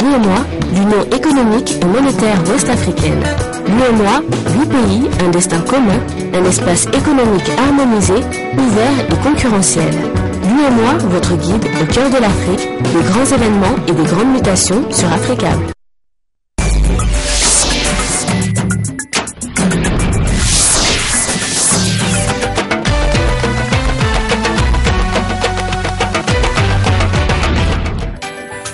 L'UEMOA, l'Union économique et monétaire ouest-africaine. L'UEMOA, 8 pays, un destin commun, un espace économique harmonisé, ouvert et concurrentiel. L'UEMOA, votre guide au cœur de l'Afrique, des grands événements et des grandes mutations sur Africable.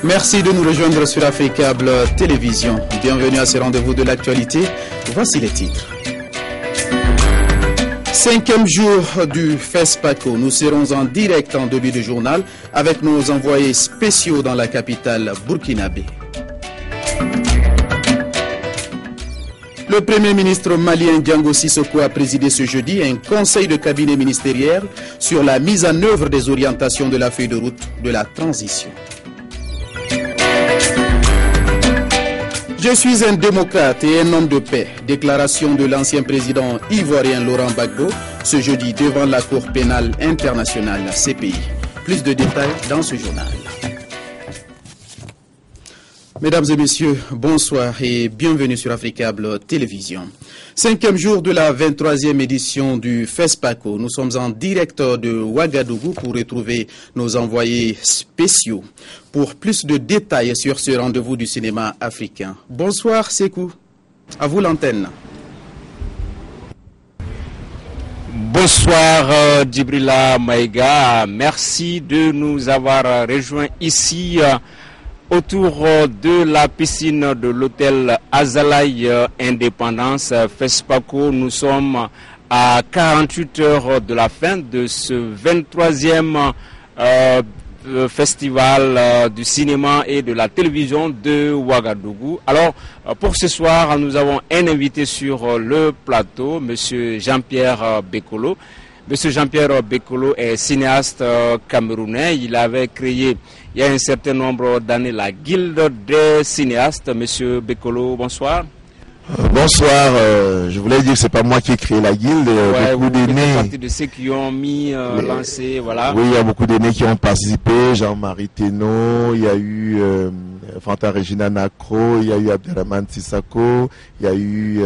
Merci de nous rejoindre sur Africable Télévision. Bienvenue à ce rendez-vous de l'actualité. Voici les titres. 5e jour du FESPACO. Nous serons en direct en début de journal avec nos envoyés spéciaux dans la capitale burkinabé. Le Premier ministre malien Diango Sissoko a présidé ce jeudi un conseil de cabinet ministériel sur la mise en œuvre des orientations de la feuille de route de la transition. Je suis un démocrate et un homme de paix. Déclaration de l'ancien président ivoirien Laurent Gbagbo ce jeudi devant la Cour pénale internationale, la CPI. Plus de détails dans ce journal. Mesdames et messieurs, bonsoir et bienvenue sur Africable Télévision. 5e jour de la 23e édition du FESPACO. Nous sommes en direct de Ouagadougou pour retrouver nos envoyés spéciaux pour plus de détails sur ce rendez-vous du cinéma africain. Bonsoir Sekou, à vous l'antenne. Bonsoir Djibrila Maïga, merci de nous avoir rejoints ici autour de la piscine de l'hôtel Azalaï Indépendance FESPACO. Nous sommes à 48 heures de la fin de ce 23e festival du cinéma et de la télévision de Ouagadougou. Alors, pour ce soir, nous avons un invité sur le plateau, Monsieur Jean-Pierre Bekolo. Monsieur Jean-Pierre Bekolo est cinéaste camerounais. Il avait créé, il y a un certain nombre d'années, la Guilde des cinéastes. Monsieur Bekolo, bonsoir. Bonsoir, je voulais dire que c'est pas moi qui ai créé la guilde, beaucoup d'aînés. Partie de ceux qui ont lancé, voilà. Oui, il y a beaucoup d'aînés qui ont participé, Jean-Marie Thénault, il y a eu Fanta Regina Nacro, il y a eu Abdelrahman Sissako, il y a eu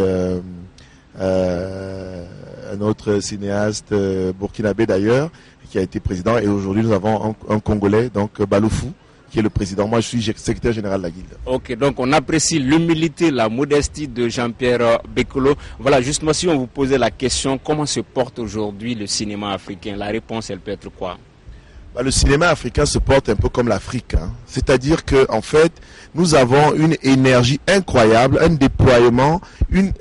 un autre cinéaste burkinabé d'ailleurs, qui a été président, et aujourd'hui nous avons un Congolais, donc Baloufou, qui est le président. Moi, je suis secrétaire général de la Guilde. Ok, donc on apprécie l'humilité, la modestie de Jean-Pierre Bekolo. Voilà, justement, si on vous posait la question, comment se porte aujourd'hui le cinéma africain? La réponse, elle peut être quoi? Le cinéma africain se porte un peu comme l'Afrique. Hein. C'est-à-dire que, en fait, nous avons une énergie incroyable, un déploiement, une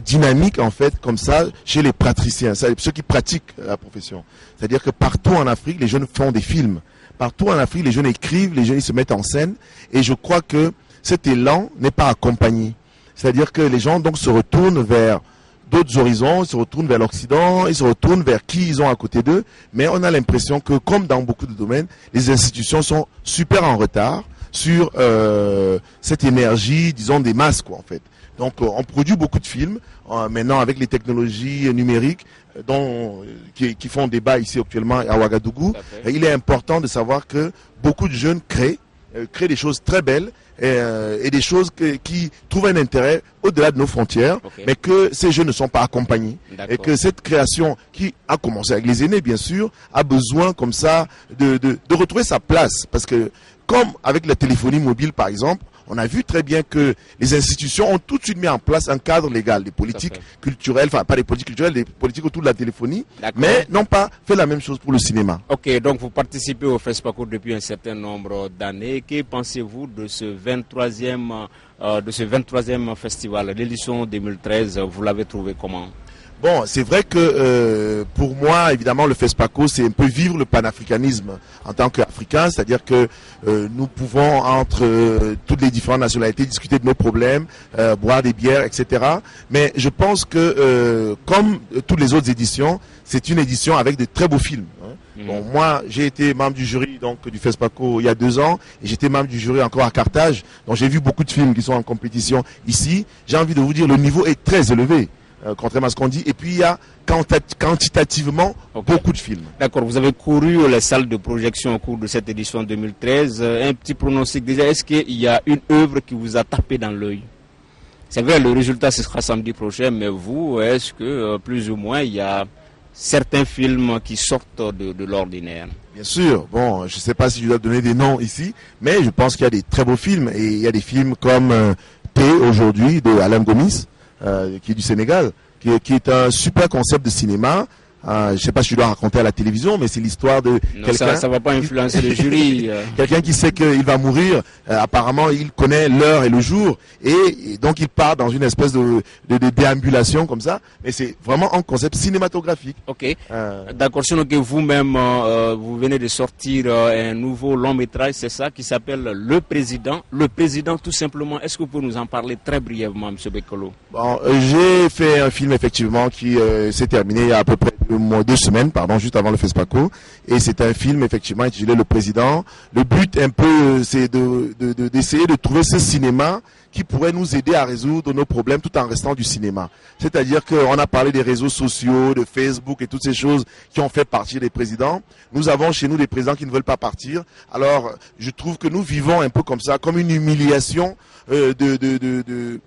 dynamique, en fait, comme ça, chez les praticiens, ceux qui pratiquent la profession. C'est-à-dire que partout en Afrique, les jeunes font des films. Partout en Afrique, les jeunes écrivent, les jeunes ils se mettent en scène. Et je crois que cet élan n'est pas accompagné. C'est-à-dire que les gens donc se retournent vers d'autres horizons, ils se retournent vers l'Occident, ils se retournent vers qui ils ont à côté d'eux. Mais on a l'impression que, comme dans beaucoup de domaines, les institutions sont super en retard sur cette énergie, disons, des masses, quoi, en fait. Donc, on produit beaucoup de films, maintenant avec les technologies numériques qui font débat ici actuellement à Ouagadougou. Il est important de savoir que beaucoup de jeunes créent des choses très belles et des choses qui trouvent un intérêt au-delà de nos frontières, mais que ces jeunes ne sont pas accompagnés. Et que cette création qui a commencé avec les aînés, bien sûr, a besoin comme ça de retrouver sa place. Parce que, comme avec la téléphonie mobile, par exemple, on a vu très bien que les institutions ont tout de suite mis en place un cadre légal, des politiques culturelles, enfin pas des politiques culturelles, des politiques autour de la téléphonie, mais n'ont pas fait la même chose pour le cinéma. Ok, donc vous participez au FESPACO depuis un certain nombre d'années. Que pensez-vous de ce 23e festival, l'édition 2013, vous l'avez trouvé comment? Bon, c'est vrai que pour moi, évidemment, le FESPACO, c'est un peu vivre le panafricanisme en tant qu'Africain, c'est-à-dire que nous pouvons, entre toutes les différentes nationalités, discuter de nos problèmes, boire des bières, etc. Mais je pense que, comme toutes les autres éditions, c'est une édition avec de très beaux films. Hein. Bon, moi, j'ai été membre du jury donc du FESPACO il y a 2 ans, et j'étais membre du jury encore à Carthage. Donc j'ai vu beaucoup de films qui sont en compétition ici. J'ai envie de vous dire, le niveau est très élevé. contrairement à ce qu'on dit. Et puis il y a quantitativement beaucoup de films. D'accord, vous avez couru les salles de projection au cours de cette édition 2013. Un petit pronostic déjà, est-ce qu'il y a une œuvre qui vous a tapé dans l'œil? C'est vrai, le résultat ce sera samedi prochain, mais vous, est-ce que plus ou moins il y a certains films qui sortent de l'ordinaire? Bien sûr, bon, je ne sais pas si je dois donner des noms ici, mais je pense qu'il y a des très beaux films. Et il y a des films comme P aujourd'hui de Alain Gomis, qui est du Sénégal, qui est un super concept de cinéma. Je ne sais pas si je dois raconter à la télévision, mais c'est l'histoire de quelqu'un... Ça ne va pas influencer le jury. Quelqu'un qui sait qu'il va mourir, apparemment il connaît l'heure et le jour, et donc il part dans une espèce de déambulation comme ça, mais c'est vraiment un concept cinématographique. Ok, d'accord, sinon que vous-même, vous venez de sortir un nouveau long métrage, c'est ça, qui s'appelle Le Président. Le Président tout simplement, est-ce que vous pouvez nous en parler très brièvement, M. Bekolo? Bon, j'ai fait un film effectivement qui s'est terminé il y a à peu près 2 semaines, juste avant le FESPACO, et c'est un film effectivement intitulé Le Président. Le but un peu, c'est d'essayer de trouver ce cinéma qui pourrait nous aider à résoudre nos problèmes tout en restant du cinéma. C'est-à-dire qu'on a parlé des réseaux sociaux, de Facebook et toutes ces choses qui ont fait partir des présidents. Nous avons chez nous des présidents qui ne veulent pas partir. Alors, je trouve que nous vivons un peu comme ça, comme une humiliation d'une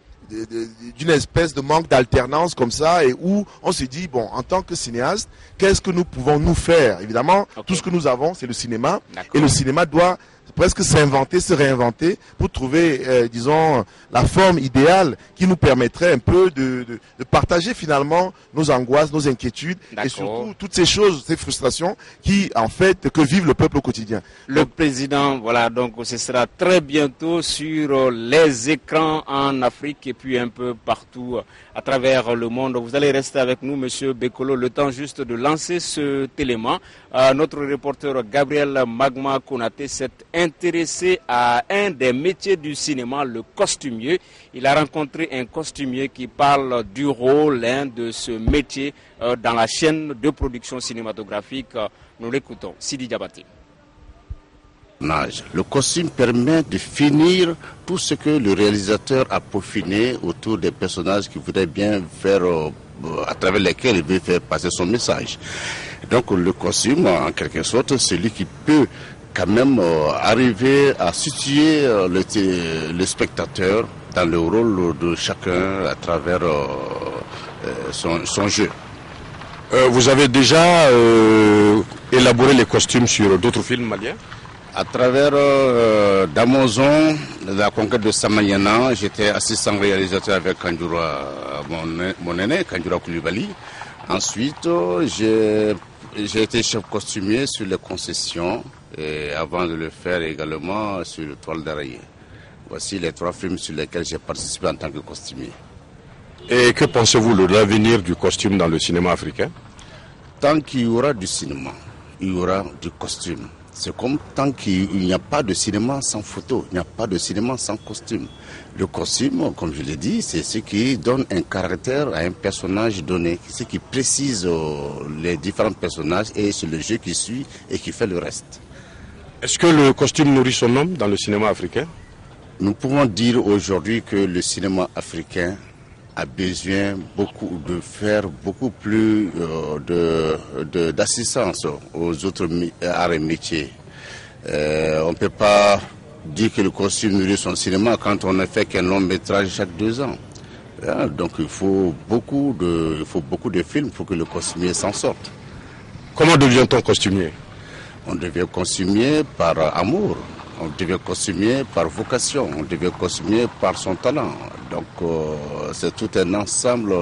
espèce de manque d'alternance comme ça, et où on se dit, bon, en tant que cinéaste, qu'est-ce que nous pouvons nous faire? Évidemment, tout ce que nous avons, c'est le cinéma, et le cinéma doit presque s'inventer, se réinventer pour trouver, disons, la forme idéale qui nous permettrait un peu de partager finalement nos angoisses, nos inquiétudes, et surtout toutes ces choses, ces frustrations qui, en fait, que vive le peuple au quotidien. Le Président, voilà, donc ce sera très bientôt sur les écrans en Afrique et puis un peu partout à travers le monde. Vous allez rester avec nous, Monsieur Bekolo, le temps juste de lancer ce élément. Notre reporter Gabriel Magma Konaté s'est intéressé à un des métiers du cinéma, le costumier. Il a rencontré un costumier qui parle du rôle de ce métier dans la chaîne de production cinématographique. Nous l'écoutons, Sidi Diabaté. Le costume permet de finir tout ce que le réalisateur a peaufiné autour des personnages qu'il voudrait bien faire, à travers lesquels il veut faire passer son message. Donc le costume, en quelque sorte, c'est lui qui peut quand même arriver à situer le spectateur dans le rôle de chacun à travers son jeu. Vous avez déjà élaboré les costumes sur d'autres films maliens? À travers d'Amazon, la conquête de Samayana, j'étais assistant réalisateur avec Kandjoura, mon aîné, Kandjoura Koulibaly. Ensuite, j'ai été chef costumier sur les concessions, et avant de le faire également sur le Toile d'Araignée. Voici les 3 films sur lesquels j'ai participé en tant que costumier. Et que pensez-vous de l'avenir du costume dans le cinéma africain? Tant qu'il y aura du cinéma, il y aura du costume. C'est comme tant qu'il n'y a pas de cinéma sans photo, il n'y a pas de cinéma sans costume. Le costume, comme je l'ai dit, c'est ce qui donne un caractère à un personnage donné, ce qui précise les différents personnages, et c'est le jeu qui suit et qui fait le reste. Est-ce que le costume nourrit son homme dans le cinéma africain? Nous pouvons dire aujourd'hui que le cinéma africain a besoin de faire beaucoup plus d'assistance aux autres arts et métiers. On ne peut pas dire que le costume nourrit son cinéma quand on ne fait qu'un long métrage chaque 2 ans. Donc il faut beaucoup de films pour que le costumier s'en sorte. Comment devient-on costumier? On devient costumier par amour. On devient costumier par vocation, on devient costumier par son talent. Donc c'est tout un ensemble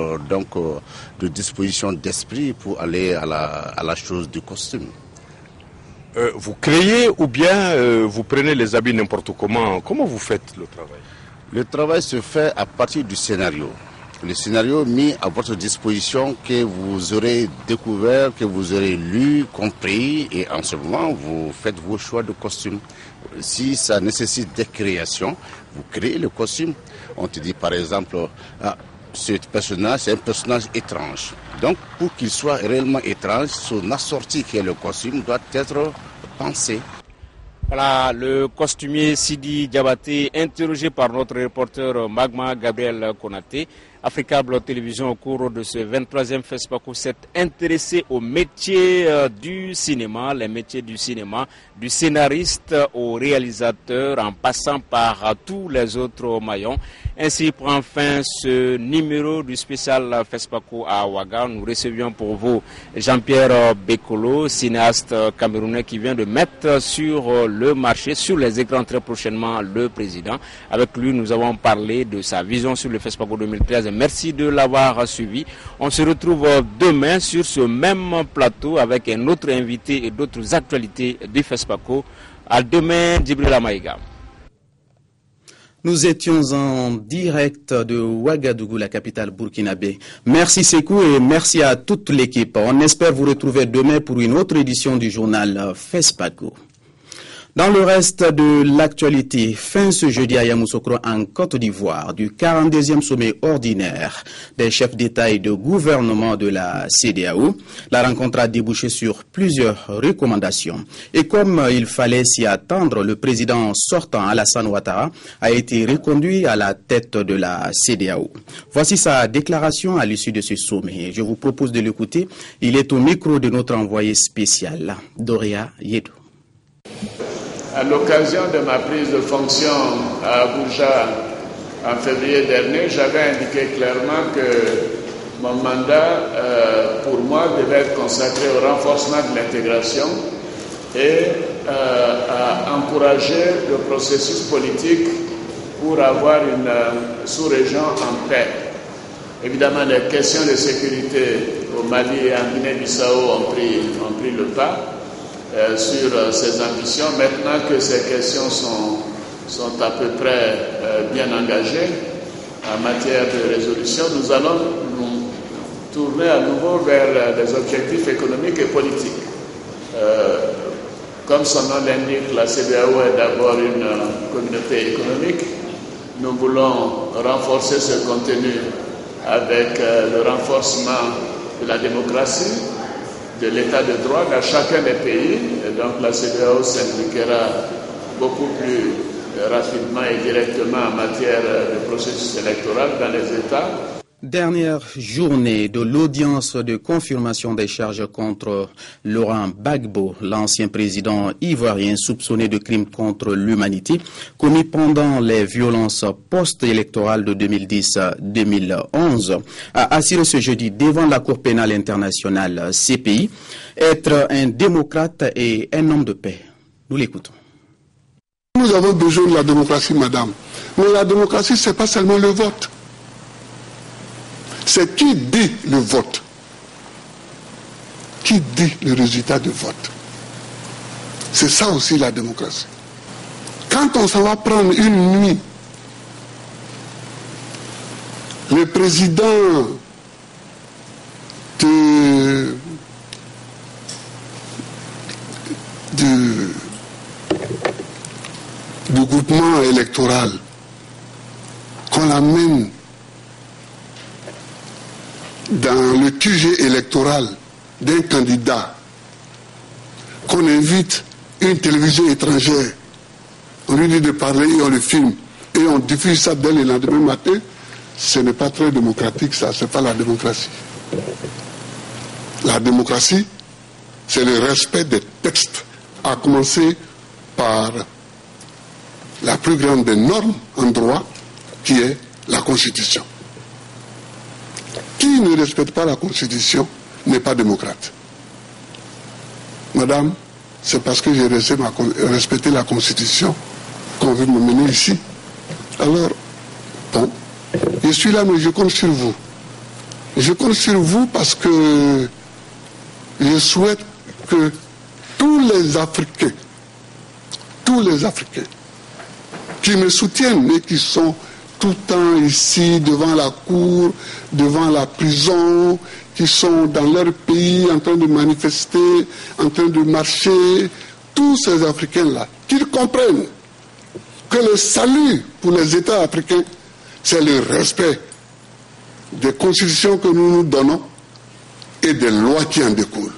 de dispositions d'esprit pour aller à la chose du costume. Vous créez ou bien vous prenez les habits n'importe comment? Comment vous faites le travail? Le travail se fait à partir du scénario. Le scénario mis à votre disposition que vous aurez découvert, que vous aurez lu, compris, et en ce moment vous faites vos choix de costume. Si ça nécessite des créations, vous créez le costume. On te dit par exemple, ce personnage c'est un personnage étrange. Donc pour qu'il soit réellement étrange, son assorti qui est le costume doit être pensé. Voilà, le costumier Sidi Diabaté, interrogé par notre reporter Magma Gabriel Konaté. Africable Télévision, au cours de ce 23e FESPACO, s'est intéressé aux métiers du cinéma, les métiers du cinéma, du scénariste au réalisateur, en passant par tous les autres maillons. Ainsi prend fin ce numéro du spécial FESPACO à Ouaga. Nous recevions pour vous Jean-Pierre Bekolo, cinéaste camerounais qui vient de mettre sur le marché, sur les écrans très prochainement, le président. Avec lui, nous avons parlé de sa vision sur le FESPACO 2013. Merci de l'avoir suivi. On se retrouve demain sur ce même plateau avec un autre invité et d'autres actualités du FESPACO. À demain, Djibril Amaïga. Nous étions en direct de Ouagadougou, la capitale burkinabé. Merci Sekou et merci à toute l'équipe. On espère vous retrouver demain pour une autre édition du journal FESPACO. Dans le reste de l'actualité, fin ce jeudi à Yamoussoukro en Côte d'Ivoire du 42e sommet ordinaire des chefs d'État et de gouvernement de la CEDEAO. La rencontre a débouché sur plusieurs recommandations. Et comme il fallait s'y attendre, le président sortant Alassane Ouattara a été reconduit à la tête de la CEDEAO. Voici sa déclaration à l'issue de ce sommet. Je vous propose de l'écouter. Il est au micro de notre envoyé spécial, Doria Yedou. À l'occasion de ma prise de fonction à Abuja en février dernier, j'avais indiqué clairement que mon mandat, pour moi, devait être consacré au renforcement de l'intégration et à encourager le processus politique pour avoir une sous-région en paix. Évidemment, les questions de sécurité au Mali et en Guinée-Bissau ont pris le pas sur ces ambitions. Maintenant que ces questions sont à peu près bien engagées en matière de résolution, nous allons nous tourner à nouveau vers des objectifs économiques et politiques. Comme son nom l'indique, la CEDEAO est d'abord une communauté économique. Nous voulons renforcer ce contenu avec le renforcement de la démocratie, de l'état de droit dans chacun des pays. Et donc la CEDEAO s'impliquera beaucoup plus rapidement et directement en matière de processus électoral dans les États. Dernière journée de l'audience de confirmation des charges contre Laurent Gbagbo, l'ancien président ivoirien soupçonné de crimes contre l'humanité commis pendant les violences post-électorales de 2010-2011, a assuré ce jeudi devant la Cour pénale internationale CPI être un démocrate et un homme de paix. Nous l'écoutons. Nous avons besoin de la démocratie, madame. Mais la démocratie, ce n'est pas seulement le vote. C'est qui dit le vote, qui dit le résultat du vote. C'est ça aussi la démocratie. Quand on s'en va prendre une nuit, le président du groupement électoral, qu'on l'amène dans le QG électoral d'un candidat, qu'on invite une télévision étrangère, on lui dit de parler et on le filme, et on diffuse ça dès le lendemain matin, ce n'est pas très démocratique ça, ce n'est pas la démocratie. La démocratie, c'est le respect des textes, à commencer par la plus grande des normes en droit, qui est la Constitution. Qui ne respecte pas la Constitution n'est pas démocrate. Madame, c'est parce que j'ai respecté la Constitution qu'on veut me mener ici. Alors, bon, je suis là, mais je compte sur vous. Je compte sur vous parce que je souhaite que tous les Africains qui me soutiennent et qui sont tout le temps ici, devant la cour, devant la prison, qui sont dans leur pays en train de manifester, en train de marcher, tous ces Africains-là, qu'ils comprennent que le salut pour les États africains, c'est le respect des constitutions que nous nous donnons et des lois qui en découlent.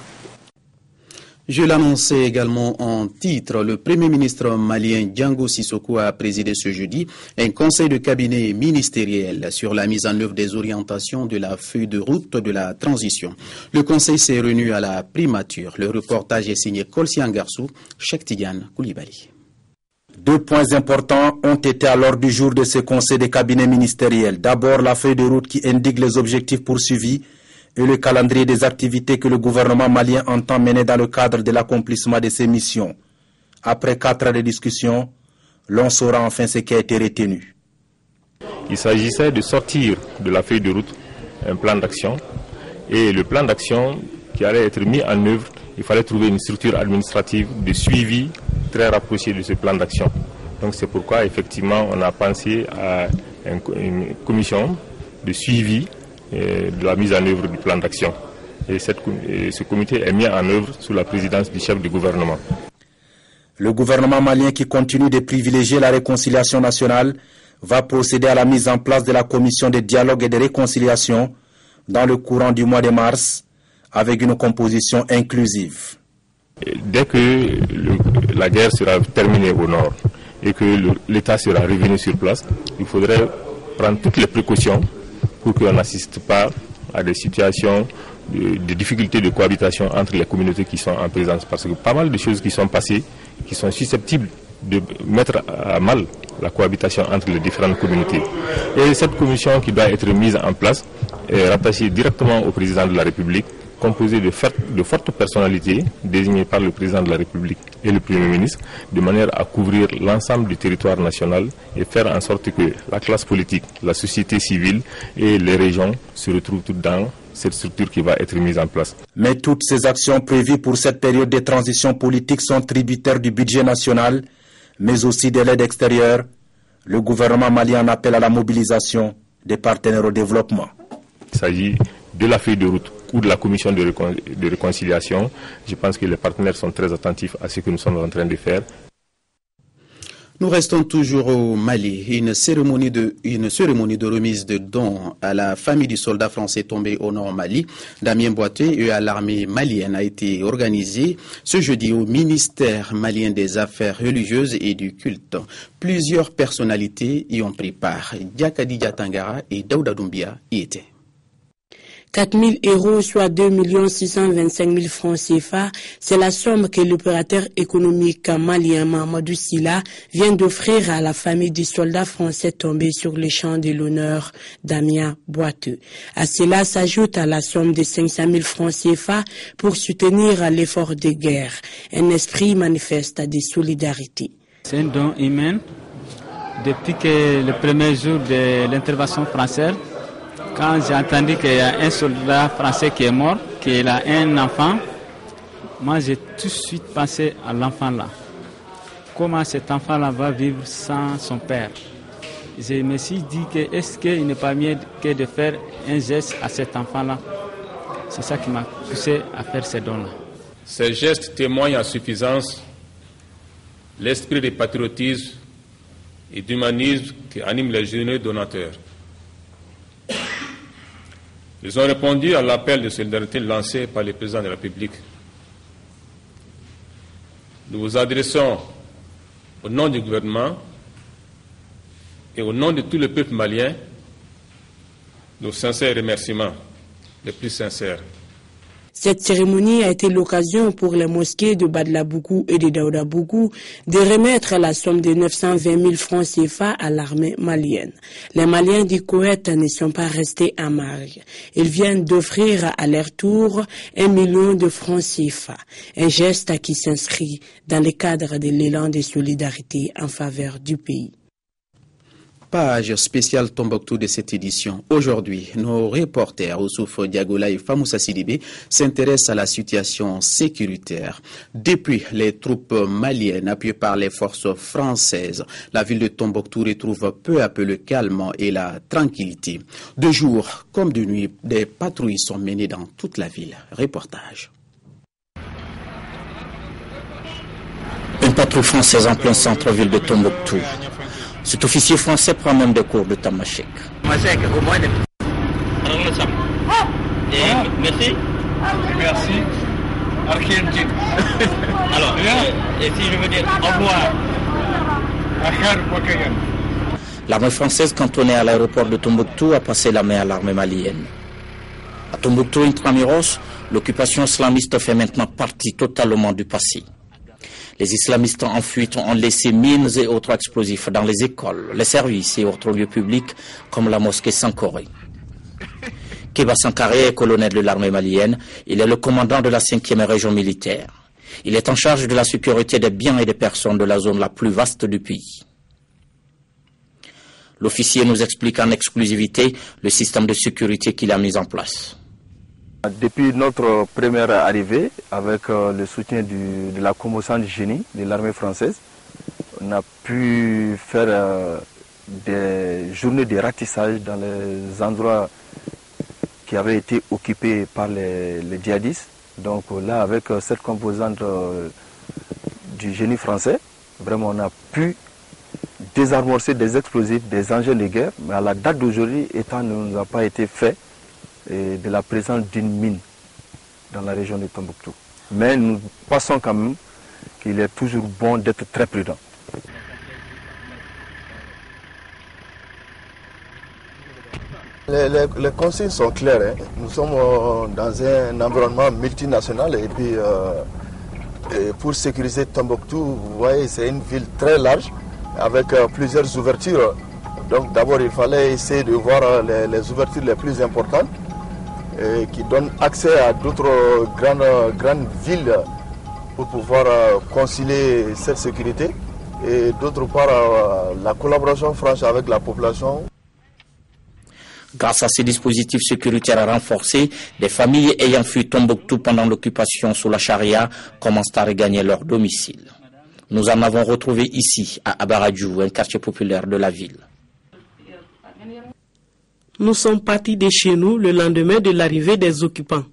Je l'annonçais également en titre. Le Premier ministre malien Django Sissoko a présidé ce jeudi un conseil de cabinet ministériel sur la mise en œuvre des orientations de la feuille de route de la transition. Le conseil s'est réuni à la primature. Le reportage est signé Kolsi Angarsou, Cheikh Tidiane Koulibaly. 2 points importants ont été à l'ordre du jour de ce conseil de cabinet ministériel. D'abord, la feuille de route qui indique les objectifs poursuivis et le calendrier des activités que le gouvernement malien entend mener dans le cadre de l'accomplissement de ses missions. Après 4 ans de discussion, l'on saura enfin ce qui a été retenu. Il s'agissait de sortir de la feuille de route un plan d'action, et le plan d'action qui allait être mis en œuvre, il fallait trouver une structure administrative de suivi très rapprochée de ce plan d'action. Donc c'est pourquoi effectivement on a pensé à une commission de suivi de la mise en œuvre du plan d'action. Et ce comité est mis en œuvre sous la présidence du chef du gouvernement. Le gouvernement malien, qui continue de privilégier la réconciliation nationale, va procéder à la mise en place de la commission de dialogue et de réconciliation dans le courant du mois de mars, avec une composition inclusive. Dès que la guerre sera terminée au nord et que l'État sera revenu sur place, il faudrait prendre toutes les précautions pour qu'on n'assiste pas à des situations de difficultés de cohabitation entre les communautés qui sont en présence. Parce que pas mal de choses qui sont passées, qui sont susceptibles de mettre à mal la cohabitation entre les différentes communautés. Et cette commission qui doit être mise en place est rattachée directement au président de la République, composée de fortes personnalités désignées par le président de la République et le Premier ministre, de manière à couvrir l'ensemble du territoire national et faire en sorte que la classe politique, la société civile et les régions se retrouvent toutes dans cette structure qui va être mise en place. Mais toutes ces actions prévues pour cette période de transition politique sont tributaires du budget national, mais aussi de l'aide extérieure. Le gouvernement malien en appelle à la mobilisation des partenaires au développement. Il s'agit de la feuille de route ou de la commission de réconciliation. Je pense que les partenaires sont très attentifs à ce que nous sommes en train de faire. Nous restons toujours au Mali. Une cérémonie de remise de dons à la famille du soldat français tombé au nord Mali, Damien Boité, et à l'armée malienne a été organisée ce jeudi au ministère malien des Affaires religieuses et du culte. Plusieurs personnalités y ont pris part. Diakadi Diatangara et Daouda Doumbia y étaient. 4 000 euros, soit 2 625 000 francs CFA, c'est la somme que l'opérateur économique malien Mamadou Silla vient d'offrir à la famille du soldat français tombé sur le champ de l'honneur, Damien Boiteux. À cela s'ajoute la somme de 500 000 francs CFA pour soutenir l'effort de guerre, un esprit manifeste de solidarité. C'est un don humain. Depuis que le premier jour de l'intervention française, quand j'ai entendu qu'il y a un soldat français qui est mort, qu'il a un enfant, moi j'ai tout de suite pensé à l'enfant là. Comment cet enfant là va vivre sans son père? Je me suis dit que est-ce qu'il n'est pas mieux que de faire un geste à cet enfant là? C'est ça qui m'a poussé à faire ces dons là. Ces gestes témoignent à suffisance l'esprit de patriotisme et d'humanisme qui anime les généreux donateurs. Ils ont répondu à l'appel de solidarité lancé par le président de la République. Nous vous adressons au nom du gouvernement et au nom de tout le peuple malien nos sincères remerciements, les plus sincères. Cette cérémonie a été l'occasion pour les mosquées de Badlabougou et de Daoudabougou de remettre la somme de 920 000 francs CFA à l'armée malienne. Les Maliens du Koweït ne sont pas restés à marge. Ils viennent d'offrir à leur tour 1 million de francs CFA, un geste qui s'inscrit dans le cadre de l'élan de solidarité en faveur du pays. Page spéciale Tombouctou de cette édition. Aujourd'hui, nos reporters Oussouf Diagola et Famoussa Sidibé s'intéressent à la situation sécuritaire. Depuis les troupes maliennes appuyées par les forces françaises, la ville de Tombouctou retrouve peu à peu le calme et la tranquillité. De jour comme de nuit, des patrouilles sont menées dans toute la ville. Reportage. Une patrouille française en plein centre-ville de Tombouctou. Cet officier français prend même des cours de tamashek. Merci. Argentine. Alors, et si je veux dire au revoir, l'armée française cantonnée à l'aéroport de Tombouctou a passé la main à l'armée malienne. À Tombouctou Intramuros, l'occupation islamiste fait maintenant partie totalement du passé. Les islamistes en fuite ont laissé mines et autres explosifs dans les écoles, les services et autres lieux publics comme la mosquée Sankoré. Kéba Sankaré est colonel de l'armée malienne. Il est le commandant de la 5e région militaire. Il est en charge de la sécurité des biens et des personnes de la zone la plus vaste du pays. L'officier nous explique en exclusivité le système de sécurité qu'il a mis en place. Depuis notre première arrivée, avec le soutien de la commotion du génie de l'armée française, on a pu faire des journées de ratissage dans les endroits qui avaient été occupés par les djihadistes. Donc là, avec cette composante du génie français, vraiment on a pu désamorcer des explosifs, des engins de guerre, mais à la date d'aujourd'hui, étant ne nous a pas été fait de la présence d'une mine dans la région de Tombouctou. Mais nous pensons quand même qu'il est toujours bon d'être très prudent. Les consignes sont claires. Nous sommes dans un environnement multinational et puis pour sécuriser Tombouctou, vous voyez, c'est une ville très large avec plusieurs ouvertures. Donc d'abord, il fallait essayer de voir les ouvertures les plus importantes qui donnent accès à d'autres grandes villes pour pouvoir concilier cette sécurité. Et d'autre part, la collaboration franche avec la population. Grâce à ces dispositifs sécuritaires renforcés, des familles ayant fui Tombouctou pendant l'occupation sous la charia commencent à regagner leur domicile. Nous en avons retrouvé ici, à Abaradjou, un quartier populaire de la ville. Nous sommes partis de chez nous le lendemain de l'arrivée des occupants.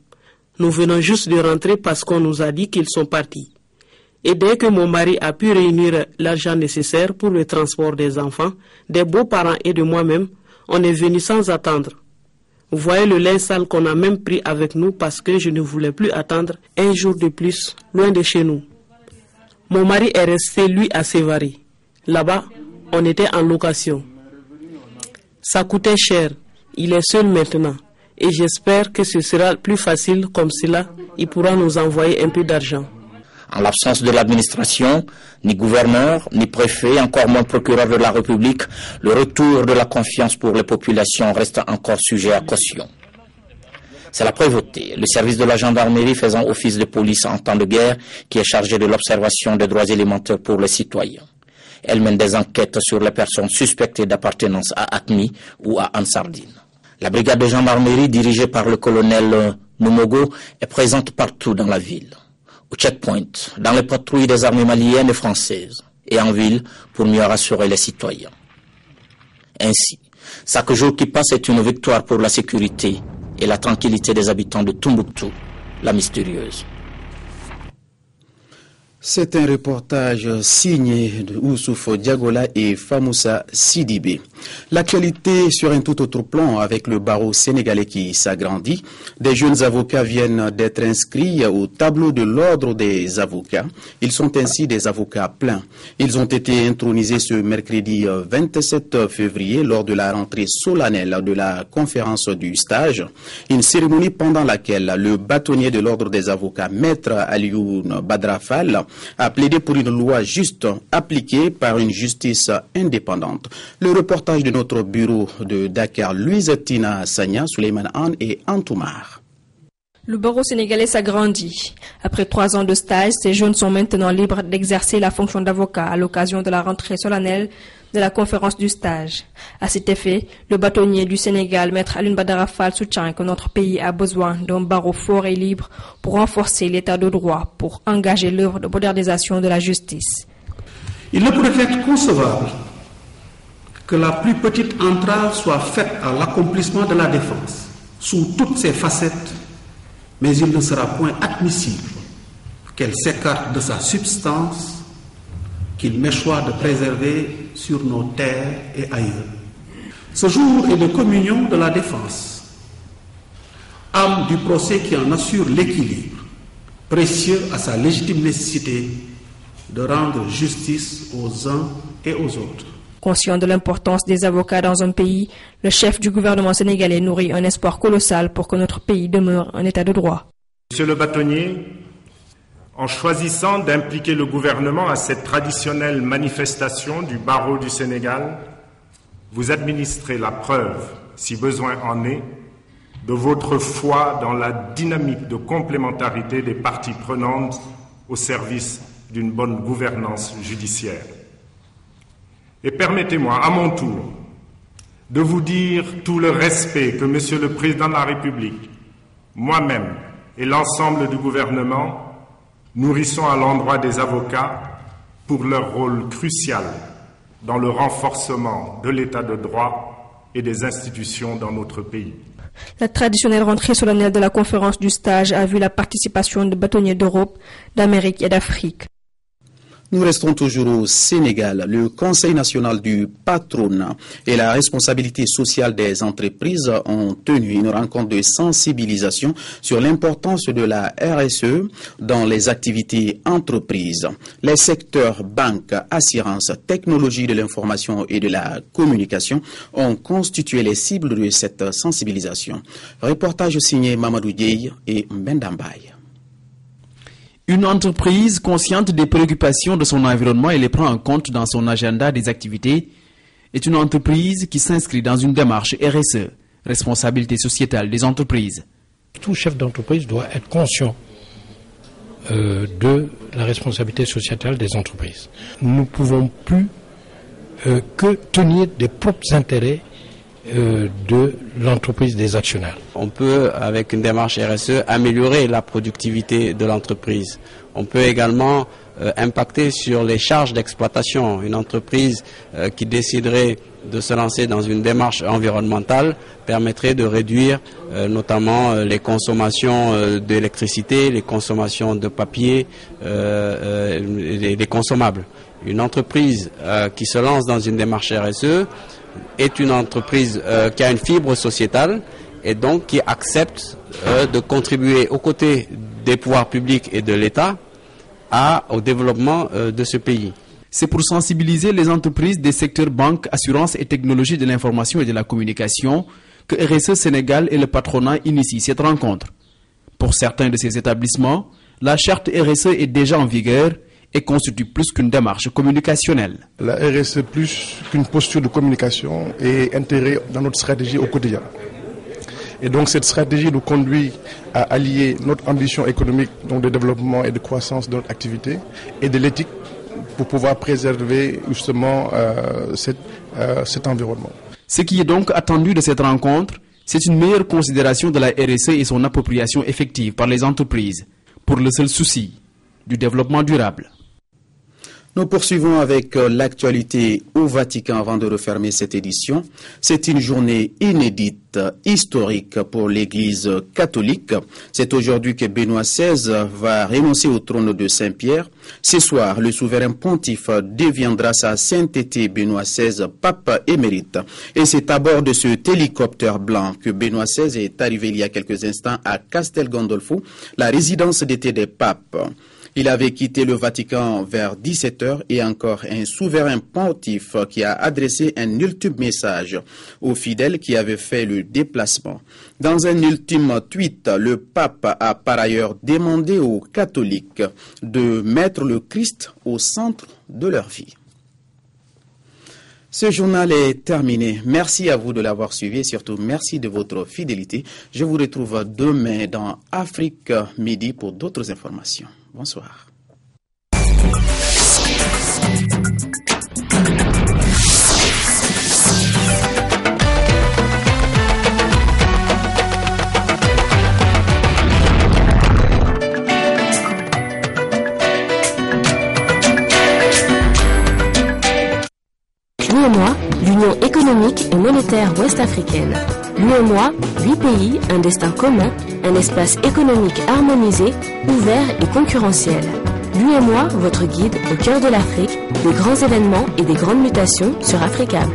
Nous venons juste de rentrer parce qu'on nous a dit qu'ils sont partis. Et dès que mon mari a pu réunir l'argent nécessaire pour le transport des enfants, des beaux-parents et de moi-même, on est venu sans attendre. Vous voyez le linge sale qu'on a même pris avec nous parce que je ne voulais plus attendre un jour de plus, loin de chez nous. Mon mari est resté, lui, à Sévaré. Là-bas, on était en location. Ça coûtait cher. Il est seul maintenant. Et j'espère que ce sera plus facile comme cela. Il pourra nous envoyer un peu d'argent. En l'absence de l'administration, ni gouverneur, ni préfet, encore moins procureur de la République, le retour de la confiance pour les populations reste encore sujet à caution. C'est la prévôté, le service de la gendarmerie faisant office de police en temps de guerre, qui est chargé de l'observation des droits élémentaires pour les citoyens. Elle mène des enquêtes sur les personnes suspectées d'appartenance à ACMI ou à Ansardine. La brigade de gendarmerie dirigée par le colonel Noumogo est présente partout dans la ville. Au checkpoint, dans les patrouilles des armées maliennes et françaises, et en ville pour mieux rassurer les citoyens. Ainsi, chaque jour qui passe est une victoire pour la sécurité et la tranquillité des habitants de Tombouctou, la mystérieuse. C'est un reportage signé de Oussouf Diagola et Famoussa Sidibé. L'actualité sur un tout autre plan avec le barreau sénégalais qui s'agrandit. Des jeunes avocats viennent d'être inscrits au tableau de l'ordre des avocats. Ils sont ainsi des avocats pleins. Ils ont été intronisés ce mercredi 27 février lors de la rentrée solennelle de la conférence du stage. Une cérémonie pendant laquelle le bâtonnier de l'ordre des avocats, maître Alioune Badrafal, a plaidé pour une loi juste appliquée par une justice indépendante. Le reportage de notre bureau de Dakar, Louise Tina Sagna, Souleymane Anne et Antoumar. Le barreau sénégalais s'agrandit. Après 3 ans de stage, ces jeunes sont maintenant libres d'exercer la fonction d'avocat à l'occasion de la rentrée solennelle de la conférence du stage. À cet effet, le bâtonnier du Sénégal, maître Alioune Badrafal, soutient que notre pays a besoin d'un barreau fort et libre pour renforcer l'état de droit, pour engager l'œuvre de modernisation de la justice. Il ne pourrait être concevable que la plus petite entrave soit faite à l'accomplissement de la défense, sous toutes ses facettes, mais il ne sera point admissible qu'elle s'écarte de sa substance, qu'il m'échoit de préserver sur nos terres et ailleurs. Ce jour est de communion de la défense, âme du procès qui en assure l'équilibre, précieux à sa légitime nécessité de rendre justice aux uns et aux autres. Conscient de l'importance des avocats dans un pays, le chef du gouvernement sénégalais nourrit un espoir colossal pour que notre pays demeure un état de droit. Monsieur le bâtonnier, en choisissant d'impliquer le gouvernement à cette traditionnelle manifestation du barreau du Sénégal, vous administrez la preuve, si besoin en est, de votre foi dans la dynamique de complémentarité des parties prenantes au service d'une bonne gouvernance judiciaire. Et permettez-moi, à mon tour, de vous dire tout le respect que Monsieur le Président de la République, moi-même et l'ensemble du gouvernement nourrissons à l'endroit des avocats pour leur rôle crucial dans le renforcement de l'état de droit et des institutions dans notre pays. La traditionnelle rentrée solennelle de la conférence du stage a vu la participation de bâtonniers d'Europe, d'Amérique et d'Afrique. Nous restons toujours au Sénégal. Le Conseil national du patronat et la responsabilité sociale des entreprises ont tenu une rencontre de sensibilisation sur l'importance de la RSE dans les activités entreprises. Les secteurs banque, assurance, technologie de l'information et de la communication ont constitué les cibles de cette sensibilisation. Reportage signé Mamadou Dieye et Mbendambaye. Une entreprise consciente des préoccupations de son environnement et les prend en compte dans son agenda des activités est une entreprise qui s'inscrit dans une démarche RSE, responsabilité sociétale des entreprises. Tout chef d'entreprise doit être conscient de la responsabilité sociétale des entreprises. Nous ne pouvons plus que tenir des propres intérêts de l'entreprise des actionnaires. On peut, avec une démarche RSE, améliorer la productivité de l'entreprise. On peut également impacter sur les charges d'exploitation. Une entreprise qui déciderait de se lancer dans une démarche environnementale permettrait de réduire notamment les consommations d'électricité, les consommations de papier, les consommables. Une entreprise qui se lance dans une démarche RSE est une entreprise qui a une fibre sociétale et donc qui accepte de contribuer aux côtés des pouvoirs publics et de l'État au développement de ce pays. C'est pour sensibiliser les entreprises des secteurs banque, assurance et technologie de l'information et de la communication que RSE Sénégal et le patronat initient cette rencontre. Pour certains de ces établissements, la charte RSE est déjà en vigueur et constitue plus qu'une démarche communicationnelle. La RSE, plus qu'une posture de communication, est intégrée dans notre stratégie au quotidien. Et donc cette stratégie nous conduit à allier notre ambition économique, donc de développement et de croissance de notre activité, et de l'éthique pour pouvoir préserver justement cet environnement. Ce qui est donc attendu de cette rencontre, c'est une meilleure considération de la RSE et son appropriation effective par les entreprises, pour le seul souci du développement durable. Nous poursuivons avec l'actualité au Vatican avant de refermer cette édition. C'est une journée inédite, historique pour l'Église catholique. C'est aujourd'hui que Benoît XVI va renoncer au trône de Saint-Pierre. Ce soir, le souverain pontife deviendra sa sainteté Benoît XVI, pape émérite. Et c'est à bord de cet hélicoptère blanc que Benoît XVI est arrivé il y a quelques instants à Castel Gandolfo, la résidence d'été des papes. Il avait quitté le Vatican vers 17h et encore un souverain pontife qui a adressé un ultime message aux fidèles qui avaient fait le déplacement. Dans un ultime tweet, le pape a par ailleurs demandé aux catholiques de mettre le Christ au centre de leur vie. Ce journal est terminé. Merci à vous de l'avoir suivi et surtout merci de votre fidélité. Je vous retrouve demain dans Afrique Midi pour d'autres informations. Bonsoir. L'UEMOA, l'Union économique et monétaire ouest-africaine. L'UEMOA, 8 pays, un destin commun, un espace économique harmonisé, ouvert et concurrentiel. L'UEMOA, votre guide au cœur de l'Afrique, des grands événements et des grandes mutations sur Africable.